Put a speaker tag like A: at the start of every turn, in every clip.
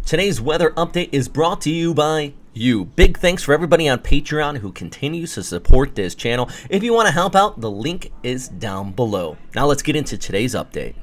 A: Today's weather update is brought to you by you. Big thanks for everybody on Patreon who continues to support this channel. If you want to help out, the link is down below. Now let's get into today's update.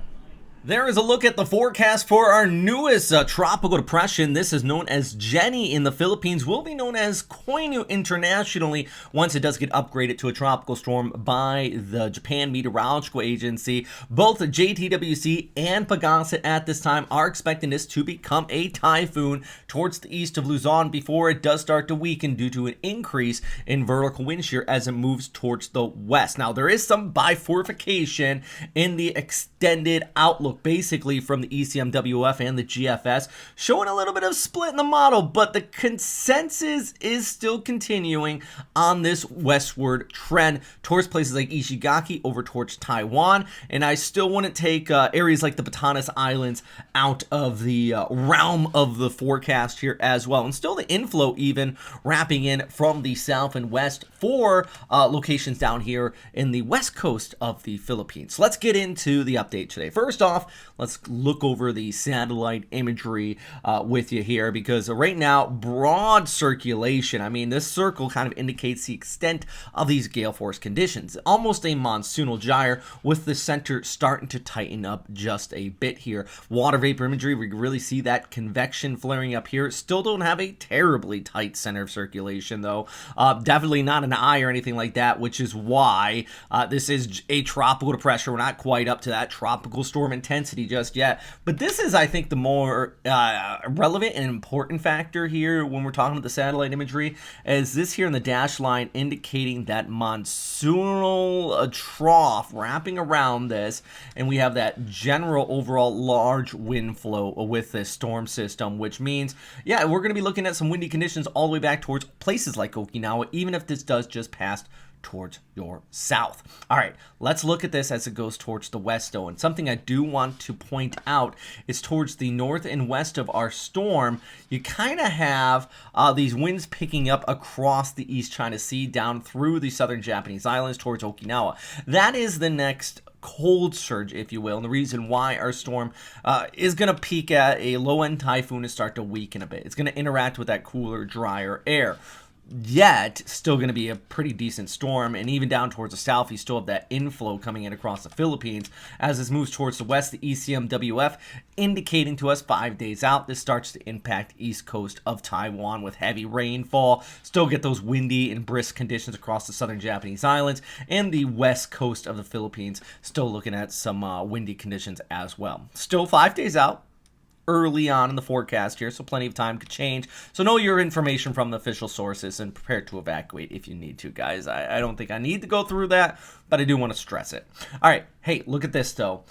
A: There is a look at the forecast for our newest tropical depression. This is known as Jenny in the Philippines, will be known as Koinu internationally once it does get upgraded to a tropical storm by the Japan Meteorological Agency. Both JTWC and Pagasa at this time are expecting this to become a typhoon towards the east of Luzon before it does start to weaken due to an increase in vertical wind shear as it moves towards the west. Now, there is some bifurcation in the extended outlook, basically from the ECMWF and the GFS, showing a little bit of split in the model, but the consensus is still continuing on this westward trend towards places like Ishigaki over towards Taiwan, and I still wouldn't take areas like the Batanes Islands out of the realm of the forecast here as well, and still the inflow even wrapping in from the south and west for locations down here in the west coast of the Philippines. So let's get into the update today. First off, let's look over the satellite imagery with you here, because right now, broad circulation. I mean, this circle kind of indicates the extent of these gale force conditions. Almost a monsoonal gyre with the center starting to tighten up just a bit here. Water vapor imagery, we really see that convection flaring up here. Still don't have a terribly tight center of circulation, though. Definitely not an eye or anything like that, which is why this is a tropical depression. We're not quite up to that tropical storm intensity just yet, but this is, I think, the more relevant and important factor here when we're talking about the satellite imagery, is this here in the dash line indicating that monsoonal trough wrapping around this, and we have that general overall large wind flow with this storm system, which means, yeah, we're going to be looking at some windy conditions all the way back towards places like Okinawa, even if this does just pass towards your south. All right, let's look at this as it goes towards the west, though. And something I do want to point out is towards the north and west of our storm, you kind of have these winds picking up across the East China Sea down through the southern Japanese islands towards Okinawa. That is the next cold surge, if you will, and the reason why our storm is going to peak at a low-end typhoon and start to weaken a bit. It's going to interact with that cooler, drier air. Yet, still going to be a pretty decent storm, and even down towards the south, you still have that inflow coming in across the Philippines. As this moves towards the west, the ECMWF indicating to us 5 days out, this starts to impact east coast of Taiwan with heavy rainfall. Still get those windy and brisk conditions across the southern Japanese islands, and the west coast of the Philippines, still looking at some windy conditions as well. Still 5 days out, early on in the forecast here, so plenty of time could change. So know your information from the official sources and prepare to evacuate if you need to, guys. I don't think I need to go through that, but I do want to stress it. All right, hey, look at this, though.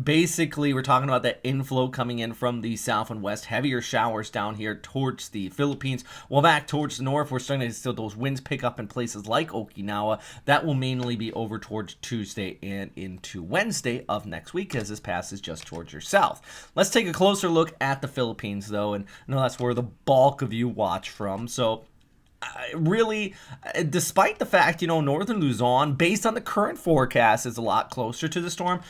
A: Basically, we're talking about that inflow coming in from the south and west, heavier showers down here towards the Philippines. Well, back towards the north, we're starting to see those winds pick up in places like Okinawa. That will mainly be over towards Tuesday and into Wednesday of next week, as this passes just towards your south. Let's take a closer look at the Philippines, though, and I know that's where the bulk of you watch from. So really, despite the fact, northern Luzon, based on the current forecast, is a lot closer to the storm,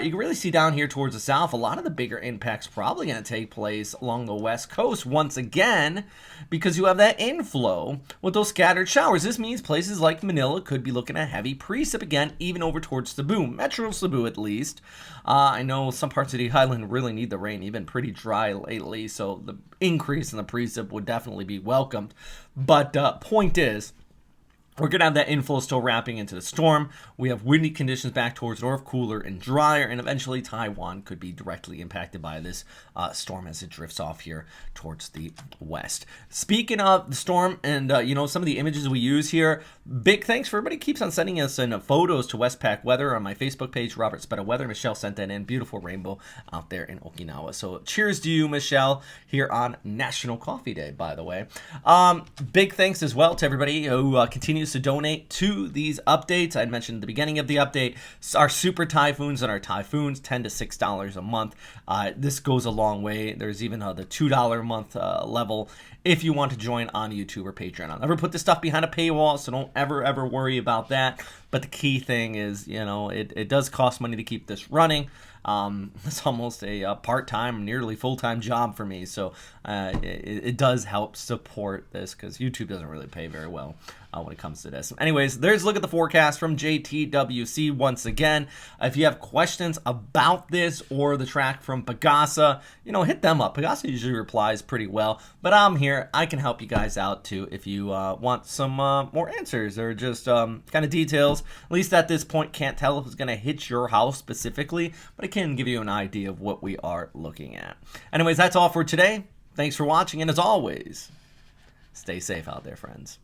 A: you can really see down here towards the south, a lot of the bigger impacts probably going to take place along the west coast once again, because you have that inflow with those scattered showers. This means places like Manila could be looking at heavy precip again, even over towards Cebu, Metro Cebu at least. I know some parts of the island really need the rain. You've been pretty dry lately, so the increase in the precip would definitely be welcomed. But point is, we're going to have that inflow still wrapping into the storm. We have windy conditions back towards north, cooler and drier, and eventually Taiwan could be directly impacted by this storm as it drifts off here towards the west. Speaking of the storm and, some of the images we use here, big thanks for everybody keeps on sending us in photos to Westpac Weather on my Facebook page, Robert Spetta Weather. Michelle sent that in. Beautiful rainbow out there in Okinawa. So cheers to you, Michelle, here on National Coffee Day, by the way. Big thanks as well to everybody who continues to donate to these updates. I mentioned at the beginning of the update, our super typhoons and our typhoons, $10 to $6 a month. This goes a long way. There's even the $2 a month level if you want to join on YouTube or Patreon. I'll never put this stuff behind a paywall, so don't ever worry about that. But the key thing is, it does cost money to keep this running. It's almost a part-time, nearly full-time job for me. So it does help support this because YouTube doesn't really pay very well when it comes to this. Anyways, there's a look at the forecast from JTWC once again. If you have questions about this or the track from Pagasa, hit them up. Pagasa usually replies pretty well, but I'm here. I can help you guys out too if you want some more answers or just kind of details. At least at this point, can't tell if it's going to hit your house specifically, but it can give you an idea of what we are looking at. Anyways, that's all for today. Thanks for watching, and as always, stay safe out there, friends.